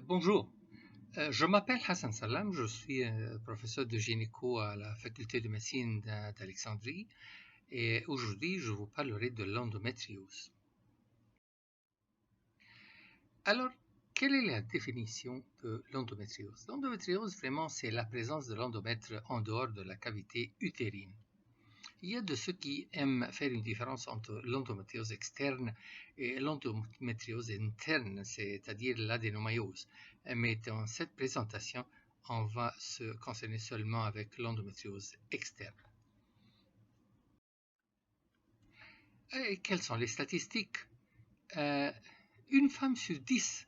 Bonjour, je m'appelle Hassan Salam, je suis professeur de gynéco à la faculté de médecine d'Alexandrie et aujourd'hui je vous parlerai de l'endométriose. Alors, quelle est la définition de l'endométriose? L'endométriose, vraiment, c'est la présence de l'endomètre en dehors de la cavité utérine. Il y a de ceux qui aiment faire une différence entre l'endométriose externe et l'endométriose interne, c'est-à-dire l'adénomyose. Mais dans cette présentation, on va se concerner seulement avec l'endométriose externe. Et quelles sont les statistiques? Une femme sur 10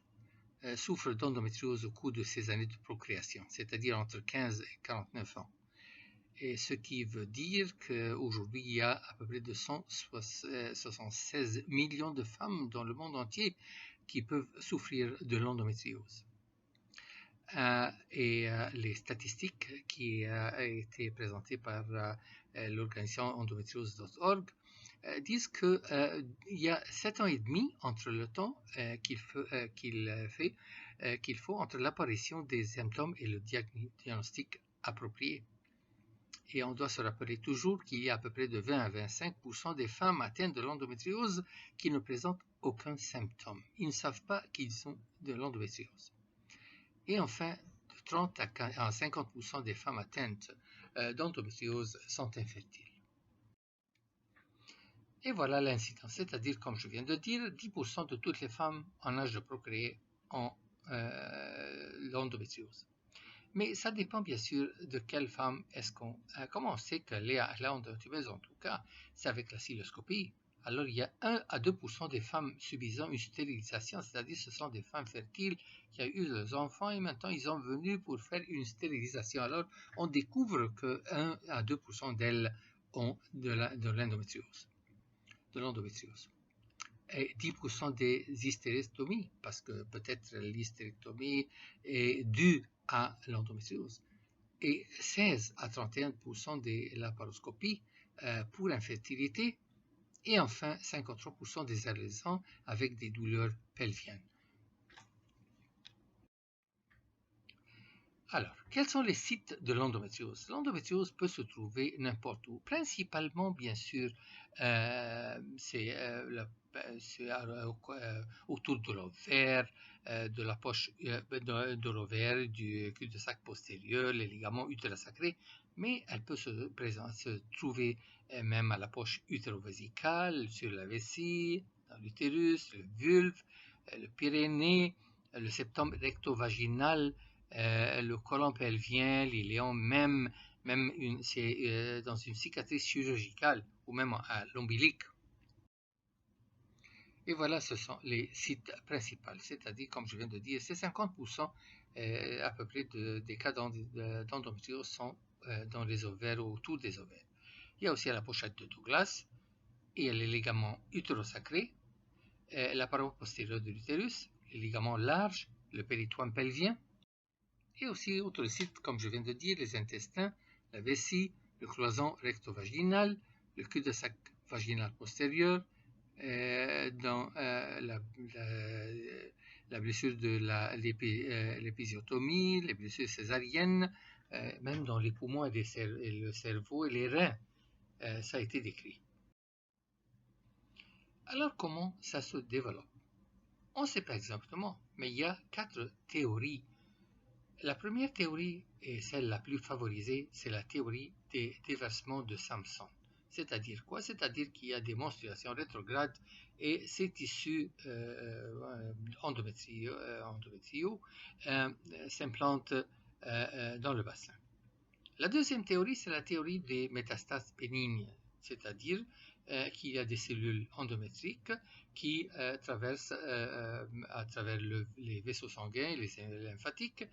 souffre d'endométriose au cours de ses années de procréation, c'est-à-dire entre 15 et 49 ans. Et ce qui veut dire qu'aujourd'hui, il y a à peu près 276 millions de femmes dans le monde entier qui peuvent souffrir de l'endométriose. Les statistiques qui ont été présentées par l'organisation endométriose.org disent qu'il y a 7 ans et demi entre le temps qu'il faut entre l'apparition des symptômes et le diagnostic approprié. Et on doit se rappeler toujours qu'il y a à peu près de 20 à 25% des femmes atteintes de l'endométriose qui ne présentent aucun symptôme. Ils ne savent pas qu'ils ont de l'endométriose. Et enfin, de 30 à 50% des femmes atteintes d'endométriose sont infertiles. Et voilà l'incidence, c'est-à-dire, comme je viens de dire, 10% de toutes les femmes en âge de procréer ont l'endométriose. Mais ça dépend bien sûr de quelle femme est-ce qu'on... Comment on sait qu'elle est à l'endométriose? En tout cas, c'est avec la cystoscopie. Alors il y a 1 à 2% des femmes subissant une stérilisation, c'est-à-dire ce sont des femmes fertiles qui ont eu leurs enfants et maintenant ils sont venus pour faire une stérilisation. Alors on découvre que 1 à 2% d'elles ont de l'endométriose. Et 10% des hystérectomies, parce que peut-être l'hystérectomie est due à l'endométriose, et 16 à 31% de laparoscopie pour infertilité, et enfin 53% des adolescents avec des douleurs pelviennes. Alors, quels sont les sites de l'endométriose? L'endométriose peut se trouver n'importe où. Principalement, bien sûr, c'est autour de l'ovaire, de la poche de l'ovaire, du cul-de-sac postérieur, les ligaments utérosacrés, mais elle peut se trouver même à la poche utérovésicale, sur la vessie, dans l'utérus, le vulve, le pyrénée, le septum rectovaginal, le côlon pelvien, l'iléon, même dans une cicatrice chirurgicale ou même à l'ombilic. Et voilà, ce sont les sites principaux, c'est-à-dire, comme je viens de dire, c'est 50% à peu près des cas d'endométriose sont dans les ovaires ou autour des ovaires. Il y a aussi la pochette de Douglas, et les ligaments utérosacrés, la paroi postérieure de l'utérus, les ligaments larges, le péritoine pelvien, et aussi autres sites, comme je viens de dire, les intestins, la vessie, le cloison recto-vaginal, le cul-de-sac vaginal postérieur, dans la blessure de l'épisiotomie, les blessures césariennes, même dans les poumons et le cerveau et les reins, ça a été décrit. Alors comment ça se développe? On ne sait pas exactement, mais il y a 4 théories. La première théorie, et celle la plus favorisée, c'est la théorie des déversements de Samson. C'est-à-dire quoi? C'est-à-dire qu'il y a des menstruations rétrogrades et ces tissus endométriaux s'implantent dans le bassin. La deuxième théorie, c'est la théorie des métastases bénignes, c'est-à-dire qu'il y a des cellules endométriques qui traversent à travers les vaisseaux sanguins, les lymphatiques,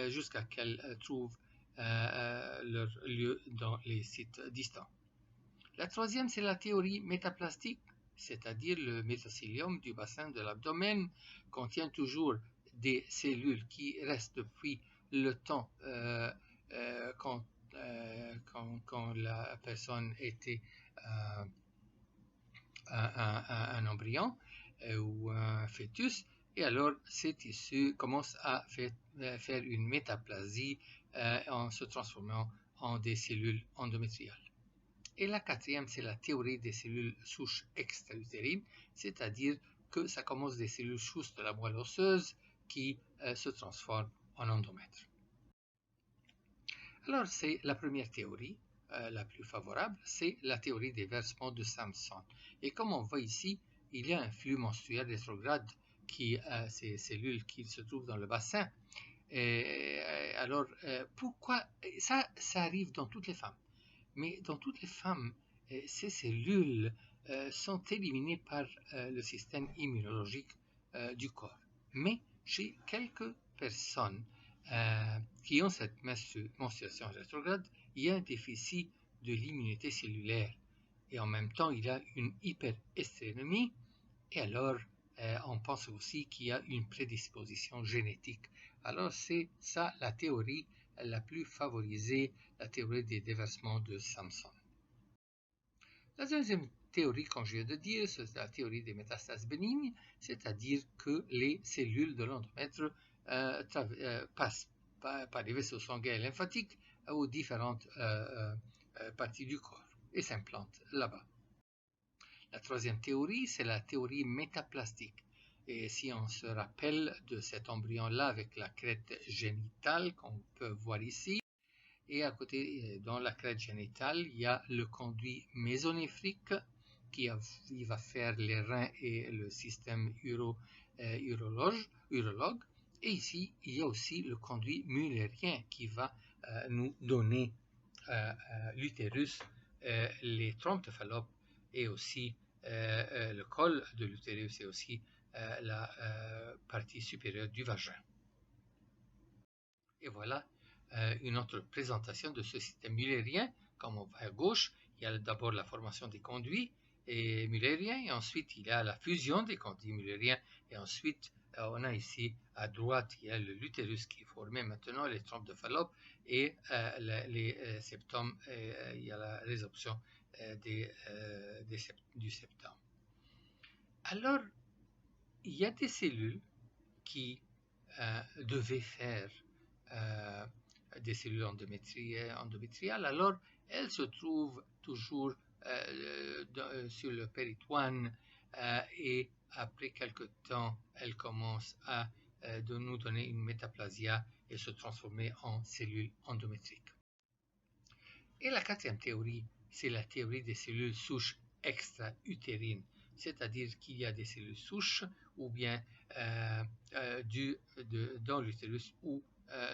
jusqu'à qu'elles trouvent leur lieu dans les sites distants. La troisième, c'est la théorie métaplastique, c'est-à-dire le métacélium du bassin de l'abdomen contient toujours des cellules qui restent depuis le temps quand la personne était un embryon ou un fœtus, et alors ces tissus commencent à faire une métaplasie en se transformant en des cellules endométriales. Et la quatrième, c'est la théorie des cellules souches extra-utérines, c'est-à-dire que ça commence des cellules souches de la moelle osseuse qui se transforment en endomètre. Alors, c'est la première théorie, la plus favorable, c'est la théorie des versements de Samson. Et comme on voit ici, il y a un flux menstruel rétrograde qui ces cellules qui se trouvent dans le bassin. Et, alors, pourquoi ça arrive dans toutes les femmes? Mais dans toutes les femmes, ces cellules sont éliminées par le système immunologique du corps. Mais chez quelques personnes qui ont cette menstruation rétrograde, il y a un déficit de l'immunité cellulaire. Et en même temps, il y a une hyperestrénomie. Et alors, on pense aussi qu'il y a une prédisposition génétique. Alors, c'est ça la théorie la plus favorisée, la théorie des déversements de Samson. La deuxième théorie, comme je viens de dire, c'est la théorie des métastases bénignes, c'est-à-dire que les cellules de l'endomètre passent par les vaisseaux sanguins et lymphatiques aux différentes parties du corps et s'implantent là-bas. La troisième théorie, c'est la théorie métaplastique. Et si on se rappelle de cet embryon-là avec la crête génitale qu'on peut voir ici, et à côté, dans la crête génitale, il y a le conduit mésonéphrique qui va faire les reins et le système urologue. Et ici, il y a aussi le conduit mullérien qui va nous donner l'utérus, les trompes de Fallope et aussi le col de l'utérus et aussi la partie supérieure du vagin. Et voilà une autre présentation de ce système mullérien. Comme on va à gauche, il y a d'abord la formation des conduits mullériens et ensuite il y a la fusion des conduits mullériens et ensuite on a ici à droite il y a l'utérus qui est formé maintenant, les trompes de Fallope et les septums, il y a la résorption du septum. Alors, il y a des cellules qui devaient faire des cellules endométriales, alors elles se trouvent toujours sur le péritoine et après quelque temps, elles commencent à nous donner une métaplasia et se transformer en cellules endométriques. Et la quatrième théorie, c'est la théorie des cellules souches extra-utérines, c'est-à-dire qu'il y a des cellules souches ou bien dans l'utérus ou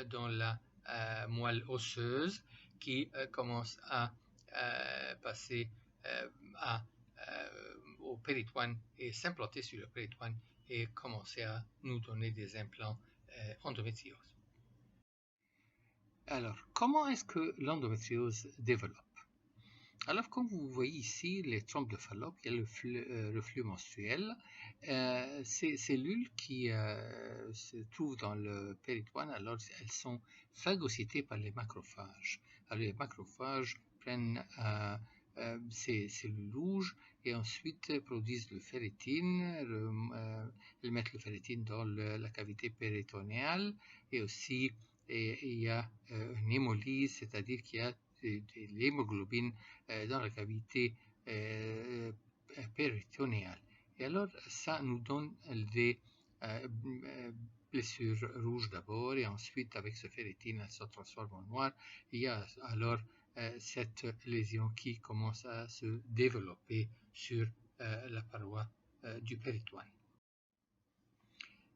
dans la moelle osseuse qui commencent à passer au péritoine et s'implanter sur le péritoine et commencer à nous donner des implants endométriose. Alors, comment est-ce que l'endométriose développe? Alors, comme vous voyez ici, les trompes de Fallope, il y a le flux menstruel. Ces cellules qui se trouvent dans le péritoine, alors elles sont phagocytées par les macrophages. Alors, les macrophages prennent ces cellules rouges et ensuite produisent le ferritine. Elles mettent le ferritine dans la cavité péritonéale et aussi il y a une hémolyse, c'est-à-dire qu'il y a de l'hémoglobine dans la cavité péritonéale. Et alors, ça nous donne des blessures rouges d'abord, et ensuite, avec ce ferritine, elle se transforme en noir. Il y a alors cette lésion qui commence à se développer sur la paroi du péritoine.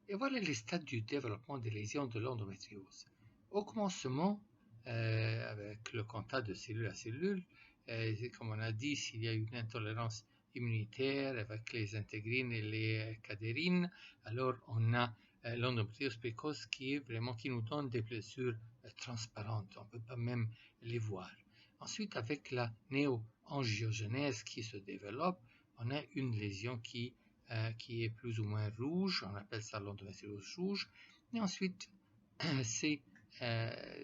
Et voilà les stades du développement des lésions de l'endométriose. Au commencement, avec le contact de cellule à cellule, comme on a dit, s'il y a une intolérance immunitaire avec les intégrines et les cadérines, alors on a l'endométriose précoce qui nous donne des blessures transparentes, on ne peut pas même les voir. Ensuite, avec la néoangiogenèse qui se développe, on a une lésion qui est plus ou moins rouge, on appelle ça l'endométriose rouge, et ensuite ces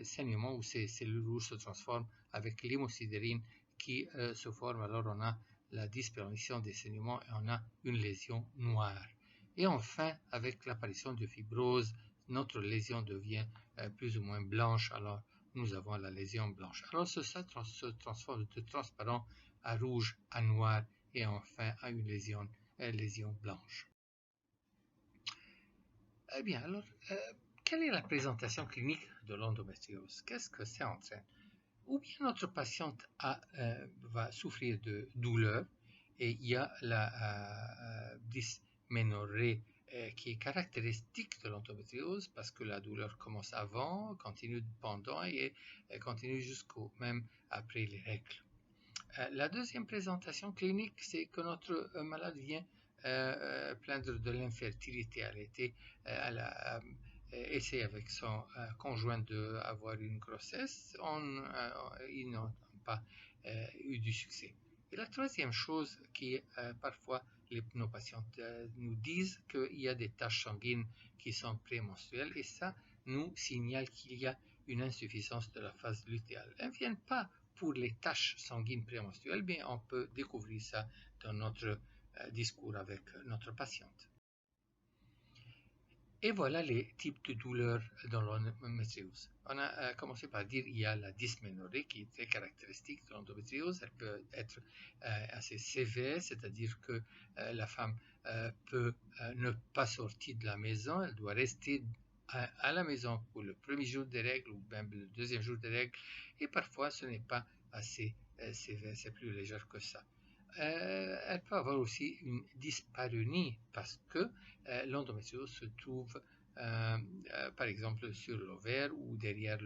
saignements ou ces cellules rouges se transforment avec l'hémosidérine qui se forme, alors on a la disparition des saignements et on a une lésion noire. Et enfin, avec l'apparition de fibrose, notre lésion devient plus ou moins blanche, alors nous avons la lésion blanche. Alors ça se transforme de transparent à rouge, à noir et enfin à une lésion blanche. Eh bien, alors, quelle est la présentation clinique de l'endométriose? Qu'est-ce que ça entraîne? Ou bien notre patiente va souffrir de douleur et il y a la dysménorrhée qui est caractéristique de l'endométriose parce que la douleur commence avant, continue pendant et continue jusqu'au même après les règles. La deuxième présentation clinique, c'est que notre malade vient plaindre de l'infertilité. Elle a essayé avec son conjoint d'avoir une grossesse, ils n'ont pas eu du succès. Et la troisième chose qui parfois nos patientes nous disent qu'il y a des taches sanguines qui sont prémenstruelles et ça nous signale qu'il y a une insuffisance de la phase lutéale. Elles ne viennent pas pour les taches sanguines prémenstruelles, mais on peut découvrir ça dans notre discours avec notre patiente. Et voilà les types de douleurs dans l'endométriose. On a commencé par dire qu'il y a la dysménorrhée qui est très caractéristique de l'endométriose. Elle peut être assez sévère, c'est-à-dire que la femme peut ne pas sortir de la maison, elle doit rester à la maison pour le premier jour des règles ou même le deuxième jour des règles. Et parfois, ce n'est pas assez sévère, c'est plus léger que ça. Elle peut avoir aussi une dyspareunie parce que l'endométriose se trouve par exemple sur l'ovaire ou derrière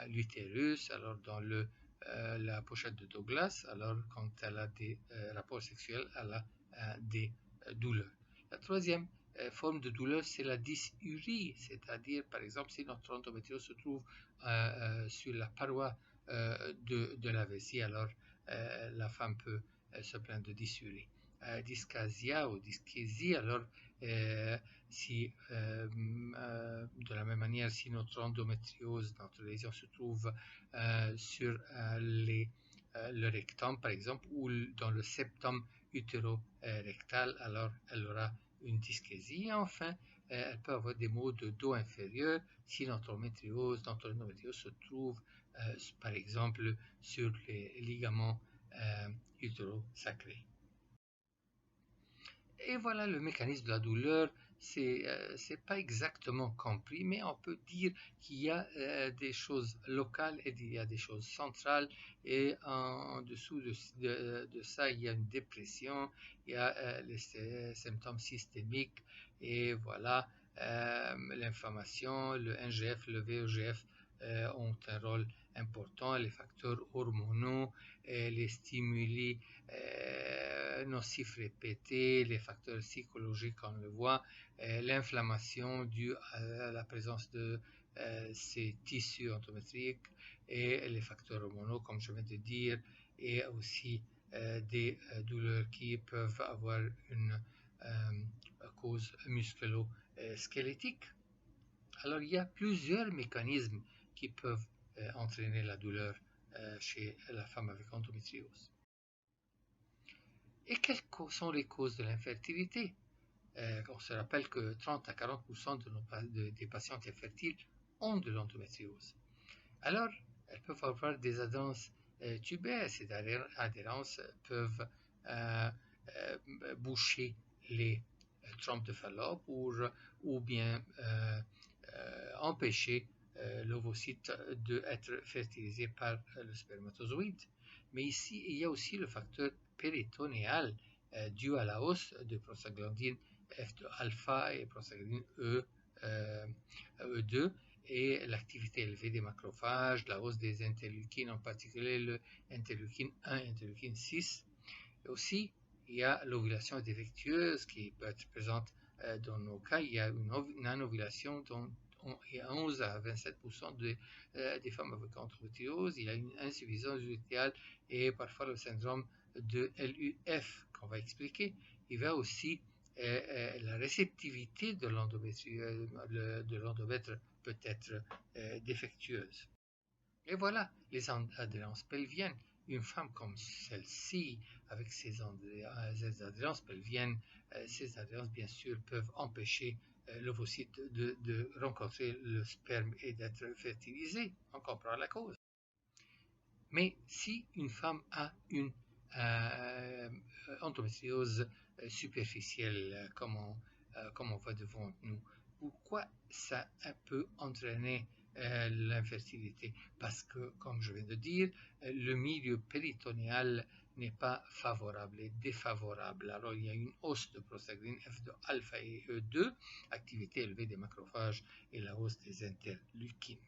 l'utérus, alors dans la pochette de Douglas, alors quand elle a des rapports sexuels, elle a des douleurs. La troisième forme de douleur, c'est la dysurie, c'est-à-dire par exemple si notre endométriose se trouve sur la paroi de la vessie, alors la femme peut se plaindre de dysurie. Dyscasia ou dyschésie, alors si de la même manière si notre endométriose, notre lésion se trouve sur le rectum par exemple ou dans le septum utéro-rectal, alors elle aura une dyschésie. Et enfin, elle peut avoir des maux de dos inférieur si notre endométriose se trouve par exemple sur les ligaments utérosacrés. Et voilà le mécanisme de la douleur. C'est pas exactement compris, mais on peut dire qu'il y a des choses locales et il y a des choses centrales. Et en dessous de ça, il y a une dépression, il y a les symptômes systémiques et voilà, l'inflammation, le NGF, le VEGF ont un rôle important, les facteurs hormonaux, les stimuli nocifs répétés, les facteurs psychologiques, on le voit, l'inflammation due à la présence de ces tissus endométriques et les facteurs hormonaux, comme je viens de dire, et aussi des douleurs qui peuvent avoir une cause musculo-squelettique. Alors, il y a plusieurs mécanismes qui peuvent entraîner la douleur chez la femme avec endométriose. Et quelles sont les causes de l'infertilité? On se rappelle que 30 à 40% des patientes infertiles ont de l'endométriose. Alors, elles peuvent avoir des adhérences tubaires. Ces adhérences peuvent boucher les trompes de Fallope ou bien empêcher l'ovocyte d'être fertilisé par le spermatozoïde. Mais ici, il y a aussi le facteur péritonéal dû à la hausse de prostaglandine F2-alpha et prostaglandine E2 et l'activité élevée des macrophages, la hausse des interleukines, en particulier le interleukine 1 et interleukine 6. Et aussi, il y a l'ovulation défectueuse qui peut être présente dans nos cas. Il y a une anovulation dont il y a 11 à 27% des femmes avec endométriose. Il y a une insuffisance lutéale et parfois le syndrome de LUF qu'on va expliquer. Il y a aussi la réceptivité de l'endomètre peut être défectueuse. Et voilà les adhérences pelviennes une femme comme celle-ci, avec ses adhérences pelviennes, ces adhérences bien sûr peuvent empêcher l'ovocyte de rencontrer le sperme et d'être fertilisé. On comprend la cause. Mais si une femme a une endométriose superficielle, comme on voit devant nous, pourquoi ça peut entraîner l'infertilité? Parce que, comme je viens de dire, le milieu péritonéal n'est pas favorable, est défavorable. Alors il y a une hausse de prostaglandine F2 alpha et E2, activité élevée des macrophages et la hausse des interleukines.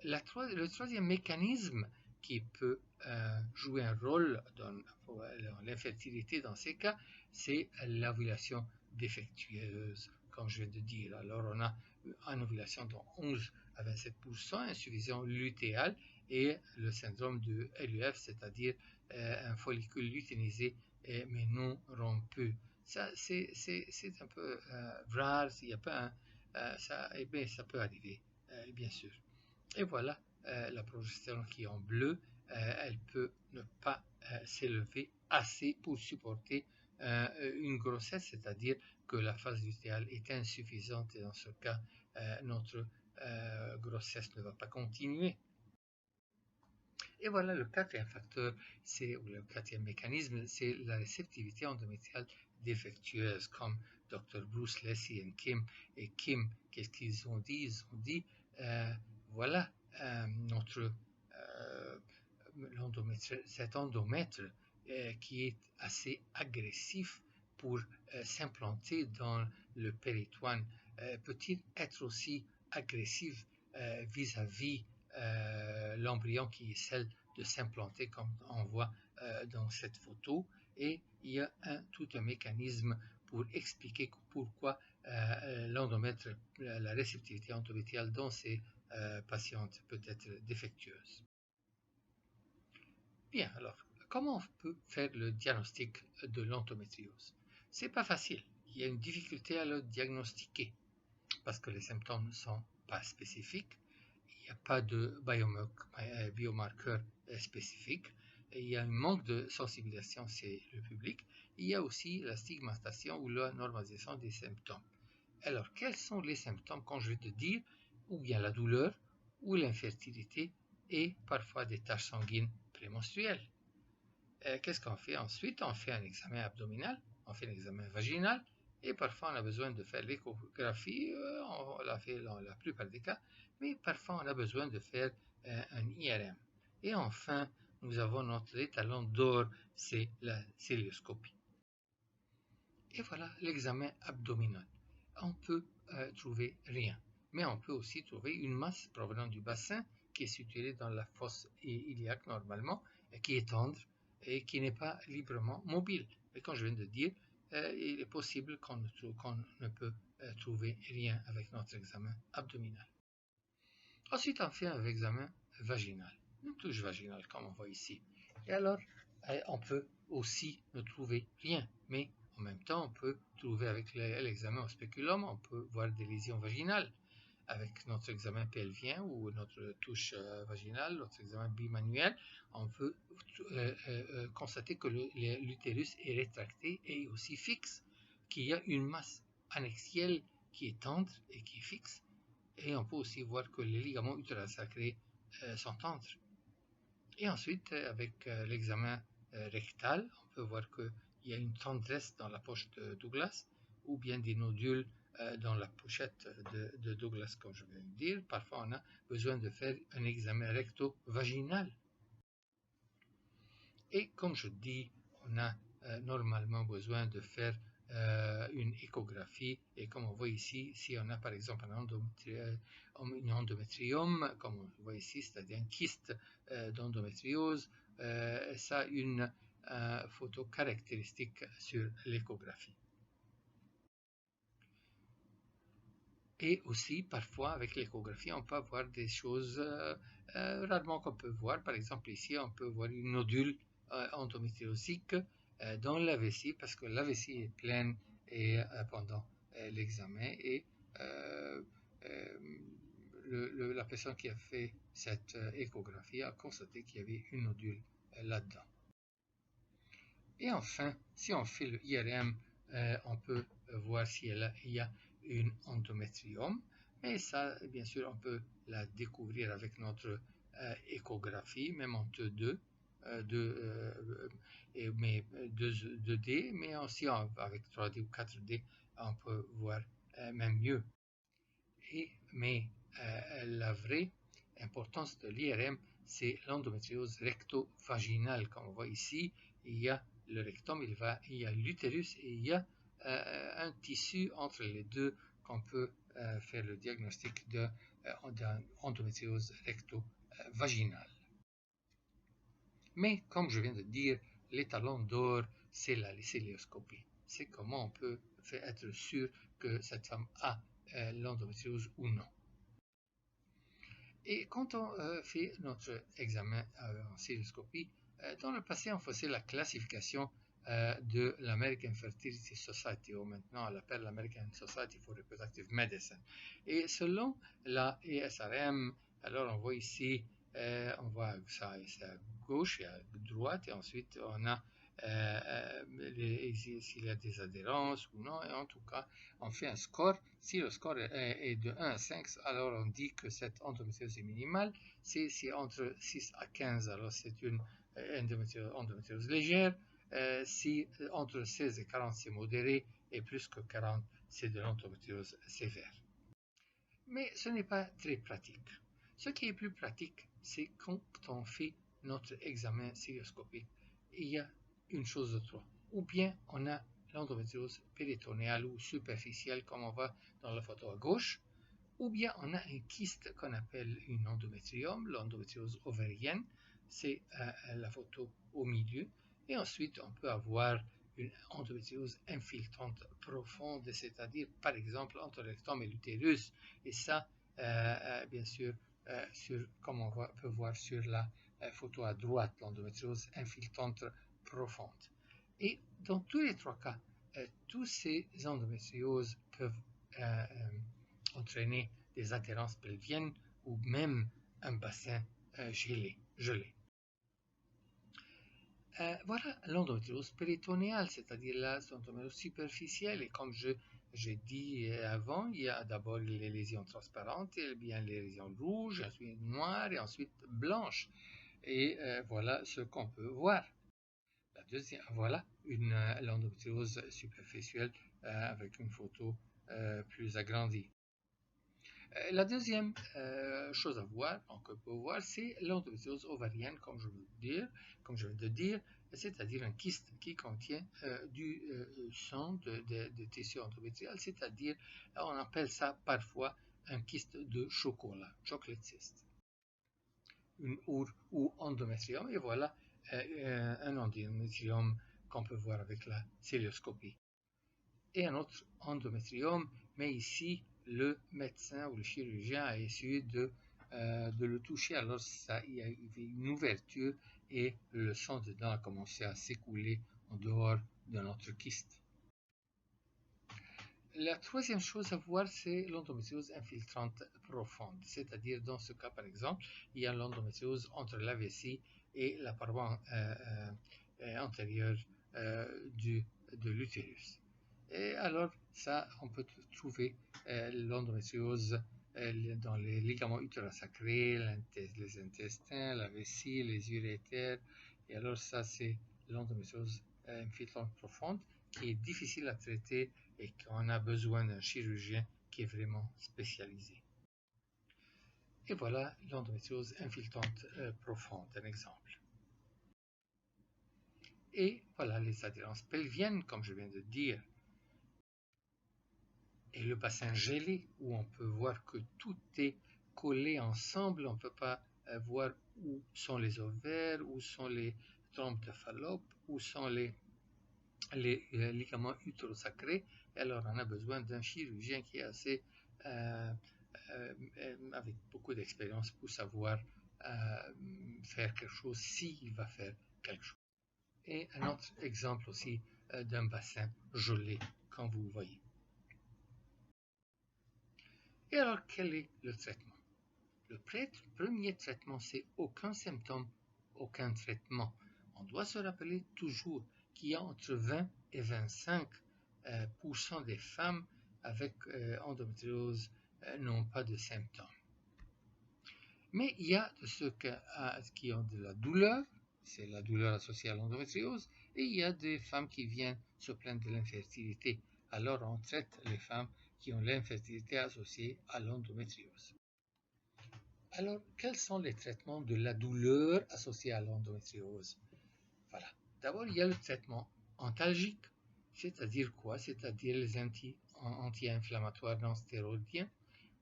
Le troisième mécanisme qui peut jouer un rôle dans l'infertilité dans ces cas, c'est l'ovulation défectueuse, comme je viens de dire. Alors on a une ovulation dans 11 à 27%, insuffisance lutéale et le syndrome de LUF, c'est-à-dire un follicule lutéinisé mais non rompu. Ça, c'est un peu rare, il y a pas ça, bien, ça peut arriver, bien sûr. Et voilà, la progestérone qui est en bleu, elle peut ne pas s'élever assez pour supporter une grossesse, c'est-à-dire que la phase lutéale est insuffisante et dans ce cas, notre grossesse ne va pas continuer. Et voilà le quatrième facteur, ou le quatrième mécanisme, c'est la réceptivité endométriale défectueuse, comme Dr. Bruce Lessig et Kim, qu'est-ce qu'ils ont dit? Ils ont dit, voilà, cet endomètre qui est assez agressif pour s'implanter dans le péritoine, peut-il être aussi agressif vis-à-vis l'embryon qui essaie de s'implanter comme on voit dans cette photo, et il y a tout un mécanisme pour expliquer pourquoi l'endomètre, la réceptivité endométriale dans ces patientes peut être défectueuse. Bien, alors, comment on peut faire le diagnostic de l'endométriose? C'est pas facile, il y a une difficulté à le diagnostiquer parce que les symptômes ne sont pas spécifiques, il n'y a pas de biomarqueur spécifique, il y a un manque de sensibilisation chez le public, il y a aussi la stigmatisation ou la normalisation des symptômes. Alors, quels sont les symptômes, quand je vais te dire, ou bien la douleur, ou l'infertilité, et parfois des taches sanguines prémenstruelles? Qu'est-ce qu'on fait ensuite? On fait un examen abdominal, on fait un examen vaginal, et parfois on a besoin de faire l'échographie, on l'a fait dans la plupart des cas, mais parfois on a besoin de faire un IRM. Et enfin, nous avons notre étalon d'or, c'est la célioscopie. Et voilà l'examen abdominal. On peut trouver rien, mais on peut aussi trouver une masse provenant du bassin qui est située dans la fosse iliaque normalement, qui est tendre et qui n'est pas librement mobile. Mais comme je viens de dire, il est possible qu'on ne peut trouver rien avec notre examen abdominal. Ensuite, on fait un examen vaginal, une touche vaginale comme on voit ici. Et alors, on peut aussi ne trouver rien, mais en même temps, on peut trouver avec l'examen au spéculum, on peut voir des lésions vaginales. Avec notre examen pelvien ou notre touche vaginale, notre examen bimanuel, on peut constater que l'utérus est rétracté et aussi fixe, qu'il y a une masse annexielle qui est tendre et qui est fixe. Et on peut aussi voir que les ligaments utéro-sacrés sont tendres. Et ensuite, avec l'examen rectal, on peut voir qu'il y a une tendresse dans la poche de Douglas, ou bien des nodules dans la pochette de Douglas, comme je viens de dire. Parfois, on a besoin de faire un examen recto-vaginal. Et comme je dis, on a normalement besoin de faire une échographie, et comme on voit ici, si on a par exemple un endométrium, comme on voit ici, c'est-à-dire un kyste d'endométriose, ça a une photo caractéristique sur l'échographie. Et aussi, parfois, avec l'échographie, on peut avoir des choses rarement qu'on peut voir. Par exemple, ici, on peut voir une nodule endométriosique dans la vessie, parce que la vessie est pleine et, pendant l'examen, et la personne qui a fait cette échographie a constaté qu'il y avait une nodule là-dedans. Et enfin, si on fait le IRM, on peut voir s'il y a une endométriome, mais ça, bien sûr, on peut la découvrir avec notre échographie, même en 2D, mais 2D, mais aussi avec 3D ou 4D, on peut voir même mieux. Mais la vraie importance de l'IRM, c'est l'endométriose recto-vaginale. Comme on voit ici, il y a le rectum, il y a l'utérus et il y a un tissu entre les deux qu'on peut faire le diagnostic d'endométriose recto-vaginale. Mais comme je viens de dire, l'étalon d'or, c'est la célioscopie. C'est comment on peut être sûr que cette femme a l'endométriose ou non. Et quand on fait notre examen en célioscopie, dans le passé, on faisait la classification de l'American Fertility Society, ou maintenant on l'appelle l'American Society for Reproductive Medicine. Et selon la ESRM, alors on voit ici, on voit ça à gauche et à droite, et ensuite on a s'il y a des adhérences ou non, et en tout cas, on fait un score. Si le score est de 1 à 5, alors on dit que cette endométriose est minimale. Si c'est entre 6 à 15, alors c'est une endométriose légère. Si entre 16 et 40, c'est modéré, et plus que 40, c'est de l'endométriose sévère. Mais ce n'est pas très pratique. Ce qui est plus pratique, c'est quand on fait notre examen célioscopique, il y a une chose de trois. Ou bien on a l'endométriose péritonéale ou superficielle, comme on voit dans la photo à gauche, ou bien on a un kyste qu'on appelle une endométriome, l'endométriose ovarienne, c'est la photo au milieu, et ensuite on peut avoir une endométriose infiltrante profonde, c'est-à-dire par exemple entre le rectum et l'utérus, et ça, bien sûr, comme on peut voir sur la photo à droite, l'endométriose infiltrante profonde. Et dans tous les trois cas, tous ces endométrioses peuvent entraîner des adhérences pelviennes ou même un bassin gelé. Voilà l'endométriose péritonéale, c'est-à-dire l'endométriose superficielle. Et comme j'ai dit avant, il y a d'abord les lésions transparentes, et bien les lésions rouges, ensuite noires et ensuite blanches. Et voilà ce qu'on peut voir. La deuxième, voilà l'endométriose superficielle avec une photo plus agrandie. La deuxième chose à voir, qu'on peut voir, c'est l'endométriose ovarienne, comme je viens de dire, c'est-à-dire un kyste qui contient du sang de tissu endométrial, c'est-à-dire, on appelle ça parfois un kyste de chocolat, chocolate cyst, ou endométrium, et voilà un endométrium qu'on peut voir avec la célioscopie. Et un autre endométrium, mais ici, le médecin ou le chirurgien a essayé de le toucher, alors il y a eu une ouverture et le sang dedans a commencé à s'écouler en dehors de notre kyste. La troisième chose à voir, c'est l'endométriose infiltrante profonde, c'est-à-dire dans ce cas par exemple, il y a l'endométriose entre la vessie et la paroi antérieure de l'utérus. Et alors, ça, on peut trouver l'endométriose dans les ligaments utérosacrés, les intestins, la vessie, les urétères. Et alors, ça, c'est l'endométriose infiltrante profonde qui est difficile à traiter et qu'on a besoin d'un chirurgien qui est vraiment spécialisé. Et voilà l'endométriose infiltrante profonde, un exemple. Et voilà les adhérences pelviennes, comme je viens de dire. Et le bassin gelé, où on peut voir que tout est collé ensemble, on ne peut pas voir où sont les ovaires, où sont les trompes de Fallope, où sont les ligaments utérosacrés. Et alors on a besoin d'un chirurgien qui est assez avec beaucoup d'expérience pour savoir faire quelque chose s'il va faire quelque chose. Et un autre exemple aussi d'un bassin gelé, comme vous voyez. Et alors, quel est le traitement? Le premier traitement, c'est aucun symptôme, aucun traitement. On doit se rappeler toujours qu'il y a entre 20 et 25% des femmes avec endométriose n'ont pas de symptômes. Mais il y a ceux qui ont de la douleur, c'est la douleur associée à l'endométriose, et il y a des femmes qui viennent se plaindre de l'infertilité. Alors on traite les femmes qui ont l'infertilité associée à l'endométriose. Alors, quels sont les traitements de la douleur associée à l'endométriose? Voilà. D'abord, il y a le traitement antalgique, c'est-à-dire quoi? C'est-à-dire les anti-inflammatoires non stéroïdiens,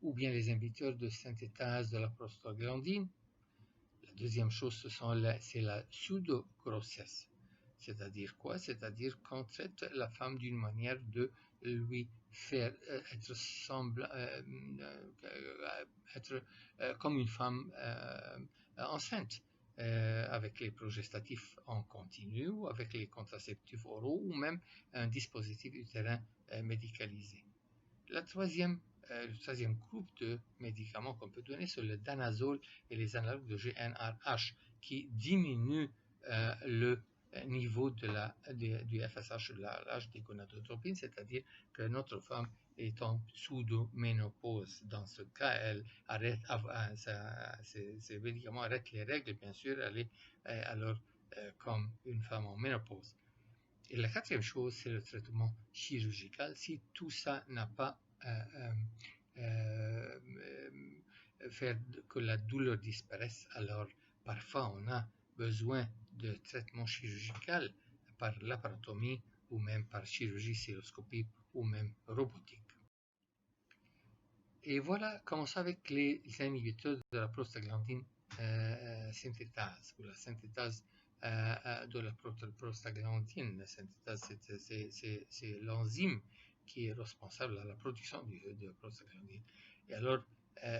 ou bien les inhibiteurs de synthétase de la prostaglandine. La deuxième chose, c'est la pseudo-grossesse. C'est-à-dire quoi? C'est-à-dire qu'on traite la femme d'une manière de lui faire être comme une femme enceinte, avec les progestatifs en continu, ou avec les contraceptifs oraux, ou même un dispositif utérin médicalisé. Le troisième groupe de médicaments qu'on peut donner, c'est le danazol et les analogues de GnRH qui diminuent le niveau du FSH, de l'âge des gonadotropines, c'est-à-dire que notre femme est en pseudo-ménopause. Dans ce cas, elle arrête, ces médicaments arrêtent les règles, bien sûr, elle est alors comme une femme en ménopause. Et la quatrième chose, c'est le traitement chirurgical. Si tout ça n'a pas faire que la douleur disparaisse, alors parfois on a besoin de traitement chirurgical par laparotomie ou même par chirurgie cystoscopique ou même robotique. Et voilà, commençons avec les inhibiteurs de la prostaglandine synthétase, ou la synthétase de la prostaglandine. La synthétase, c'est l'enzyme qui est responsable de la production de prostaglandine. Et alors,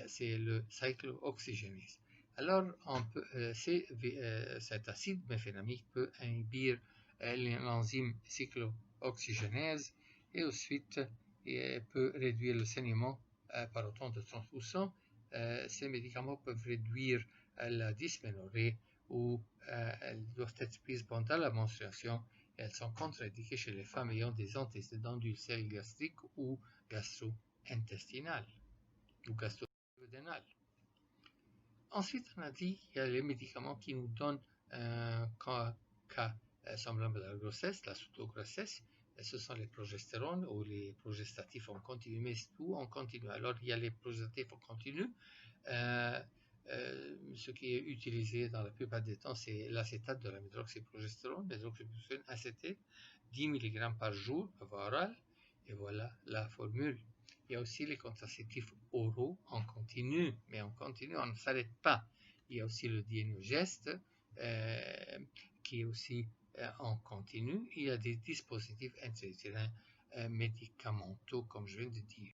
c'est le cyclooxygénase. Alors, cet acide méfénamique peut inhibir l'enzyme cyclooxygénase et ensuite peut réduire le saignement par autant de 30%. Ces médicaments peuvent réduire la dysménorrhée ou elles doivent être prises pendant la menstruation. Elles sont contre-indiquées chez les femmes ayant des antécédents d'ulcère gastrique ou gastro-intestinal ou gastro-duodénal. Ensuite, on a dit qu'il y a les médicaments qui nous donnent un cas semblable à la grossesse, la pseudo-grossesse. Ce sont les progestérones ou les progestatifs en continu, mais tout en continu. Alors, il y a les progestatifs en continu. Ce qui est utilisé dans la plupart des temps, c'est l'acétate de la méthylprogestérone, méthylprogestérone acétate, 10 mg par jour, par voie orale, et voilà la formule. Il y a aussi les contraceptifs oraux en continu, mais en continu, on ne s'arrête pas. Il y a aussi le Dienogest, qui est aussi en continu. Il y a des dispositifs intra-utérins médicamenteux, comme je viens de dire.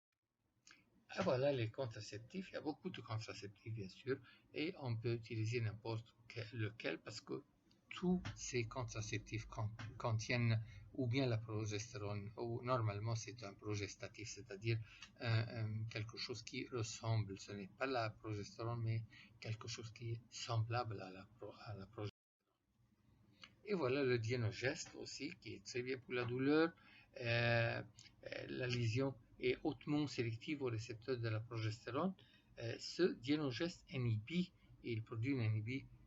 Et voilà les contraceptifs. Il y a beaucoup de contraceptifs, bien sûr, et on peut utiliser n'importe lequel parce que tous ces contraceptifs contiennent ou bien la progestérone, ou normalement c'est un progestatif, c'est-à-dire quelque chose qui ressemble, ce n'est pas la progestérone, mais quelque chose qui est semblable à la progestérone. Et voilà le Dienogest aussi, qui est très bien pour la douleur. La lésion est hautement sélective au récepteur de la progestérone. Ce Dienogest inhibit, et il produit une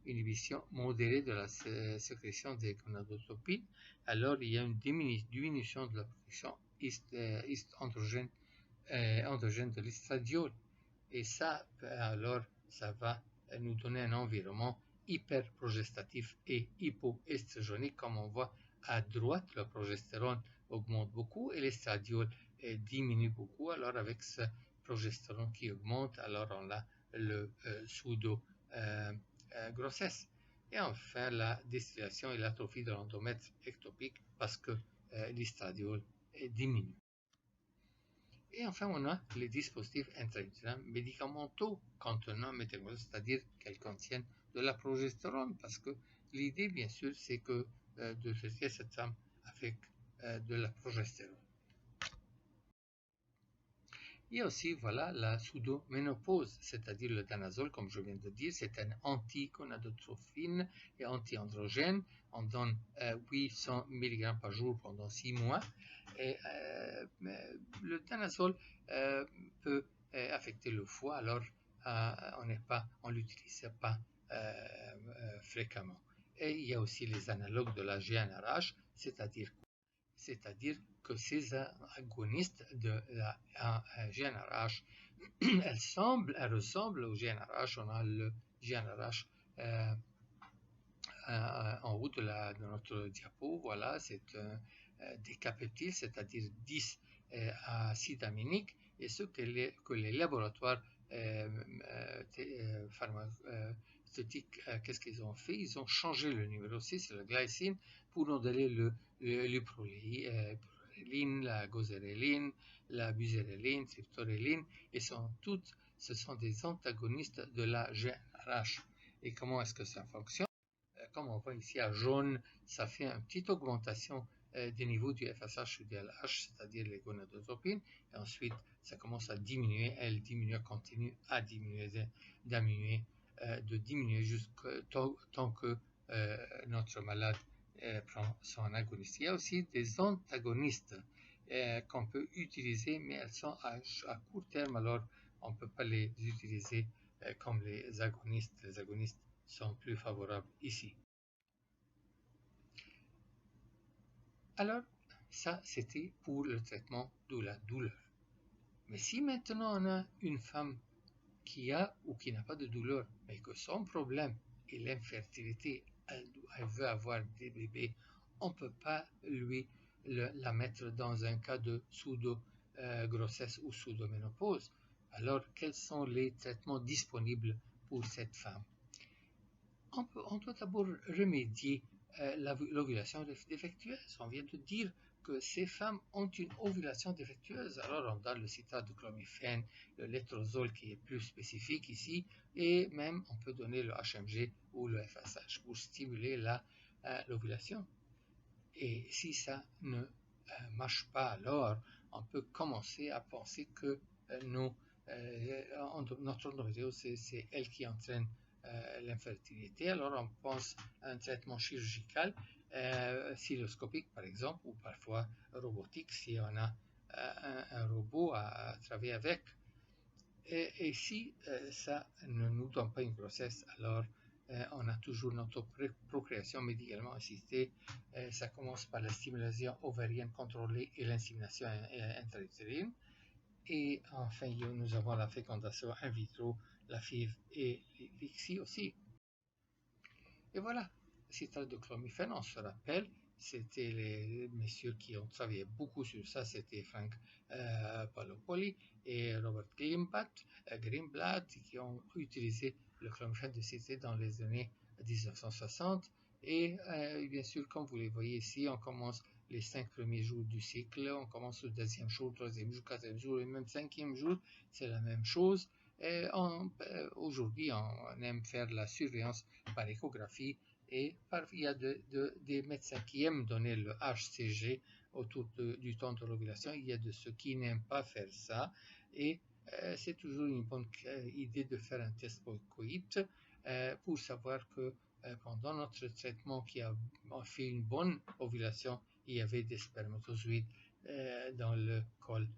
inhibition modérée de la sécrétion des gonadotropines. Alors il y a une diminution de la production androgène de l'estradiol. Et ça, alors, ça va nous donner un environnement hyperprogestatif et hypoestrogénique. Comme on voit à droite, la progestérone augmente beaucoup et l'estradiol diminue beaucoup. Alors avec ce progestérone qui augmente, alors on a le pseudo-grossesse. Et enfin, la distillation et l'atrophie de l'endomètre ectopique parce que l'estradiol diminue. Et enfin, on a les dispositifs intra-utérins médicamenteux contenant méthylprogestérone, c'est-à-dire qu'elles contiennent de la progestérone, parce que l'idée, bien sûr, c'est que de traiter cette femme avec de la progestérone. Il y a aussi voilà, la pseudoménopause, c'est-à-dire le danazol, comme je viens de dire, c'est un antigonadotrophine et anti-androgène. On donne 800 mg par jour pendant 6 mois. Et le danazol peut affecter le foie, alors on ne l'utilise pas fréquemment. Et il y a aussi les analogues de la GnRH, c'est-à-dire que ces agonistes de la GnRH, elles ressemblent au GnRH. On a le GnRH en haut de notre diapo. Voilà, c'est décapeptyle, c'est-à-dire 10 acides aminiques, et ce que les laboratoires pharmaceutiques, qu'est-ce qu'ils ont fait? Ils ont changé le numéro 6, le glycine, pour nous donner le proléline, la goséréline, la buséréline, triptoréline, et ce sont des antagonistes de la GnRH. Et comment est-ce que ça fonctionne? Comme on voit ici à jaune, ça fait une petite augmentation des niveaux du FSH ou du LH, c'est-à-dire les gonadotropines, et ensuite ça commence à diminuer, elle diminue, continue à diminuer, de diminuer jusqu'à tant que notre malade prend son agoniste. Il y a aussi des antagonistes qu'on peut utiliser, mais elles sont à court terme, alors on ne peut pas les utiliser comme les agonistes. Les agonistes sont plus favorables ici. Alors, ça, c'était pour le traitement de la douleur. Mais si maintenant on a une femme qui a ou qui n'a pas de douleur, mais que son problème est l'infertilité, elle veut avoir des bébés, on ne peut pas la mettre dans un cas de pseudo-grossesse ou pseudo-ménopause. Alors, quels sont les traitements disponibles pour cette femme? On doit d'abord remédier l'ovulation défectueuse. On vient de dire que ces femmes ont une ovulation défectueuse. Alors on donne le citrate de chlomifène, le létrozole qui est plus spécifique ici, et même on peut donner le HMG ou le FSH pour stimuler l'ovulation. Et si ça ne marche pas, alors on peut commencer à penser que notre endométriose, c'est elle qui entraîne l'infertilité. Alors on pense à un traitement chirurgical, cystoscopique par exemple, ou parfois robotique si on a un robot à travailler avec. Et si ça ne nous donne pas une grossesse, alors on a toujours notre procréation médicalement assistée. Ça commence par la stimulation ovarienne contrôlée et l'insémination intra-utérine. Et enfin, nous avons la fécondation in vitro, la FIV et l'ICSI aussi. Et voilà, citrate de chlomifène, on se rappelle, c'était les messieurs qui ont travaillé beaucoup sur ça, c'était Frank Palopoli et Robert Greenblatt, qui ont utilisé le chlomifène de citrate dans les années 1960. Et bien sûr, comme vous les voyez ici, on commence les 5 premiers jours du cycle, on commence le deuxième jour, troisième jour, quatrième jour et même cinquième jour, c'est la même chose. Aujourd'hui, on aime faire la surveillance par échographie, et il y a des médecins qui aiment donner le HCG autour du temps de l'ovulation. Il y a de ceux qui n'aiment pas faire ça, et c'est toujours une bonne idée de faire un test coït pour savoir que pendant notre traitement qui a fait une bonne ovulation, il y avait des spermatozoïdes dans le col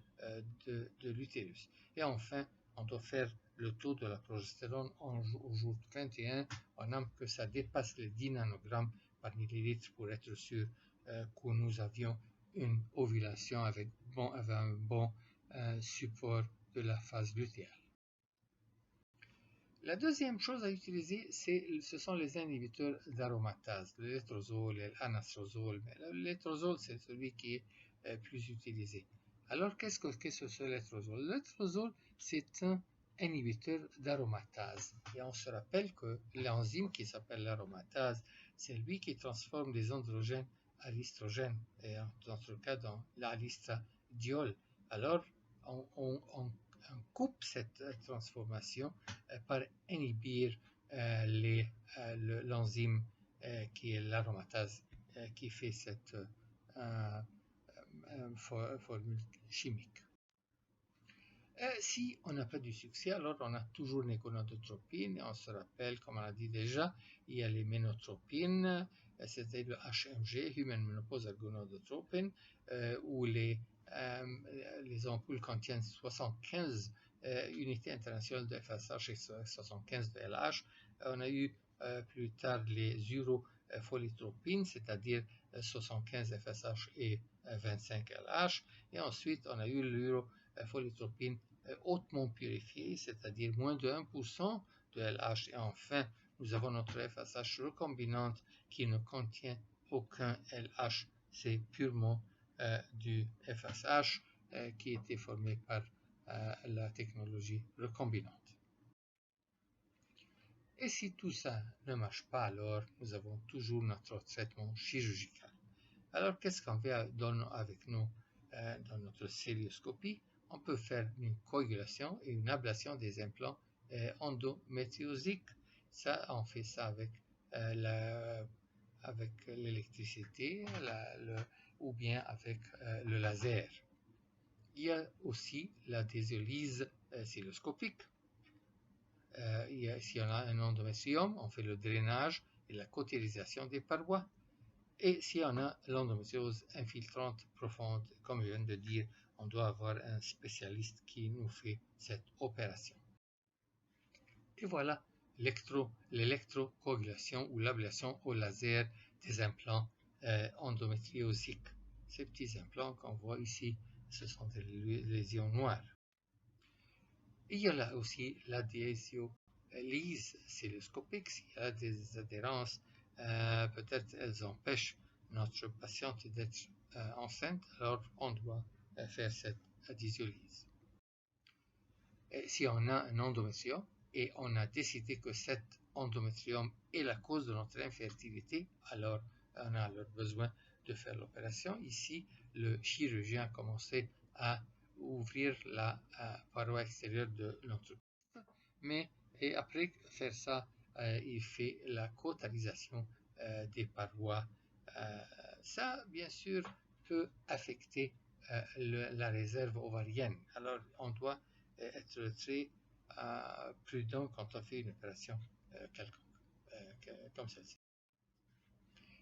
de l'utérus. Et enfin, on doit faire le taux de la progestérone au jour 21. On aime que ça dépasse les 10 nanogrammes par millilitre pour être sûr que nous avions une ovulation avec un bon support de la phase lutéale. La deuxième chose à utiliser, ce sont les inhibiteurs d'aromatase, le létrozole et l'anastrozole. Mais le létrozole, c'est celui qui est plus utilisé. Alors, qu'est-ce que ce létrozole? Le létrozole, c'est un inhibiteur d'aromatase. Et on se rappelle que l'enzyme qui s'appelle l'aromatase, c'est lui qui transforme des androgènes à l'estrogène, et dans notre cas, dans l'estradiol. Alors, on coupe cette transformation par inhibir l'enzyme qui est l'aromatase qui fait cette formule chimique. Si on n'a pas du succès, alors on a toujours les gonadotropines. On se rappelle, comme on a dit déjà, il y a les ménotropines, c'était le HMG, Human Menopausal Gonadotropin, où les ampoules contiennent 75 unités internationales de FSH et 75 de LH. On a eu plus tard les urofolitropines, c'est-à-dire 75 FSH et 25 LH. Et ensuite, on a eu l'urofolitropine hautement purifiée, c'est-à-dire moins de 1% de LH. Et enfin, nous avons notre FSH recombinante qui ne contient aucun LH. C'est purement du FSH qui a été formé par la technologie recombinante. Et si tout ça ne marche pas, alors nous avons toujours notre traitement chirurgical. Alors, qu'est-ce qu'on fait avec nous dans notre cérioscopie? On peut faire une coagulation et une ablation des implants endométriosiques. Ça, on fait ça avec l'électricité ou bien avec le laser. Il y a aussi la désiolyse cérioscopique. Si on a un endométrium, on fait le drainage et la cautérisation des parois. Et si on a l'endométriose infiltrante profonde, comme je viens de dire, on doit avoir un spécialiste qui nous fait cette opération. Et voilà l'électrocoagulation ou l'ablation au laser des implants endométriosiques. Ces petits implants qu'on voit ici, ce sont des lésions noires. Et il y a là aussi la désiolyse cérioscopique. S'il y a des adhérences, peut-être elles empêchent notre patiente d'être enceinte, alors on doit faire cette désiolyse. Et si on a un endométrium et on a décidé que cet endométrium est la cause de notre infertilité, alors on a alors besoin de faire l'opération. Ici, le chirurgien a commencé à ouvrir la paroi extérieure de notre coupe, mais et après faire ça, il fait la cautérisation des parois. Ça, bien sûr, peut affecter la réserve ovarienne. Alors, on doit être très prudent quand on fait une opération quelconque, comme celle-ci.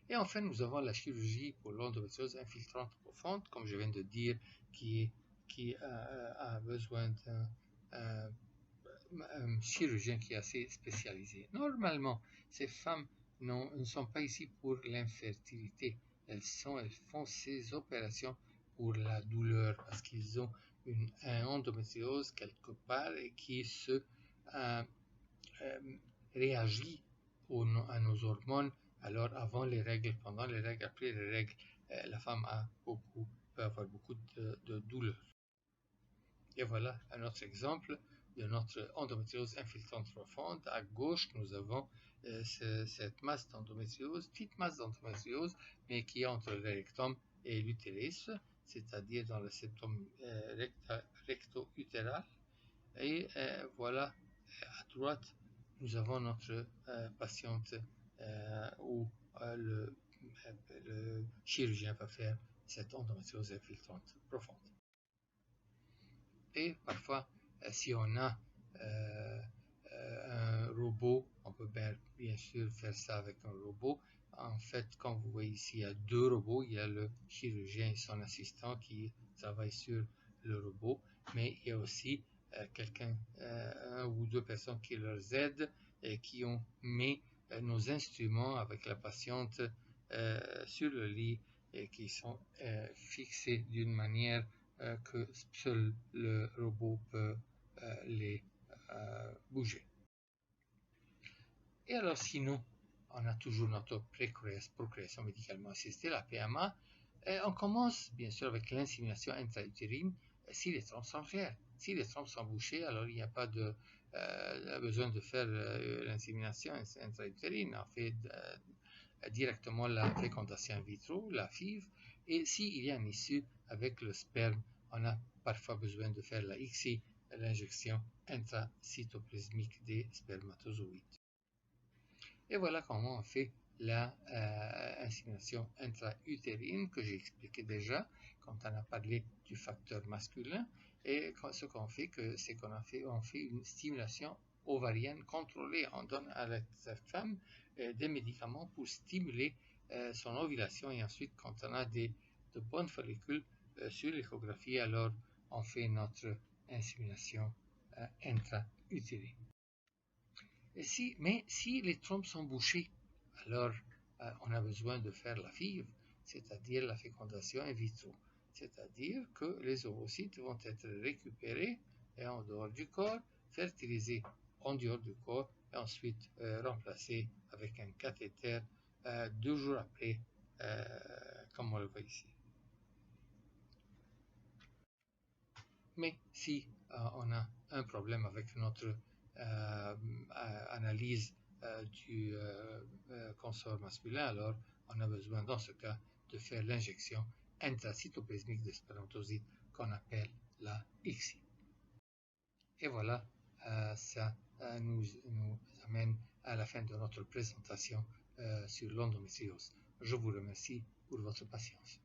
Et enfin, nous avons la chirurgie pour l'endométriose infiltrante profonde, comme je viens de dire, qui a besoin d'un chirurgien qui est assez spécialisé. Normalement, ces femmes ne sont pas ici pour l'infertilité. Elles font ces opérations pour la douleur parce qu'ils ont une endométriose quelque part et qui se réagit à nos hormones. Alors avant les règles, pendant les règles, après les règles, la femme peut avoir beaucoup de douleur. Et voilà un autre exemple de notre endométriose infiltrante profonde. À gauche, nous avons cette masse d'endométriose, petite masse d'endométriose, mais qui est entre le rectum et l'utérus, c'est-à-dire dans le septum recto-utéral. Et voilà, à droite, nous avons notre patiente où le chirurgien va faire cette endométriose infiltrante profonde. Et parfois, si on a un robot, on peut bien sûr faire ça avec un robot. En fait, comme vous voyez ici, il y a deux robots. Il y a le chirurgien et son assistant qui travaillent sur le robot, mais il y a aussi un ou deux personnes qui leur aident et qui ont mis nos instruments avec la patiente sur le lit et qui sont fixés d'une manière que seul le robot peut les bouger. Et alors sinon, on a toujours notre procréation médicalement assistée, la PMA. Et on commence bien sûr avec l'insémination intra-utérine si les trompes sont claires. Si les trompes sont bouchées, alors il n'y a pas besoin de faire l'insémination intra-utérine. On fait directement la fécondation in vitro, la FIV. Et s'il y a une issue avec le sperme, on a parfois besoin de faire la ICSI, l'injection intracytoplasmique des spermatozoïdes. Et voilà comment on fait l'insémination intra-utérine que j'ai expliqué déjà quand on a parlé du facteur masculin. Et ce qu'on fait, c'est qu'on fait une stimulation ovarienne contrôlée. On donne à cette femme des médicaments pour stimuler son ovulation, et ensuite, quand on a de bonnes follicules sur l'échographie, alors on fait notre insémination intra-utérine. Mais si les trompes sont bouchées, alors on a besoin de faire la FIV, c'est-à-dire la fécondation in vitro. C'est-à-dire que les ovocytes vont être récupérés et en dehors du corps, fertilisés en dehors du corps et ensuite remplacés avec un cathéter 2 jours après, comme on le voit ici. Mais si on a un problème avec notre analyse du consort masculin, alors on a besoin dans ce cas de faire l'injection intracytoplasmique de spermatozoïdes qu'on appelle la ICSI. Et voilà, ça nous amène à la fin de notre présentation sur l'endométriose. Je vous remercie pour votre patience.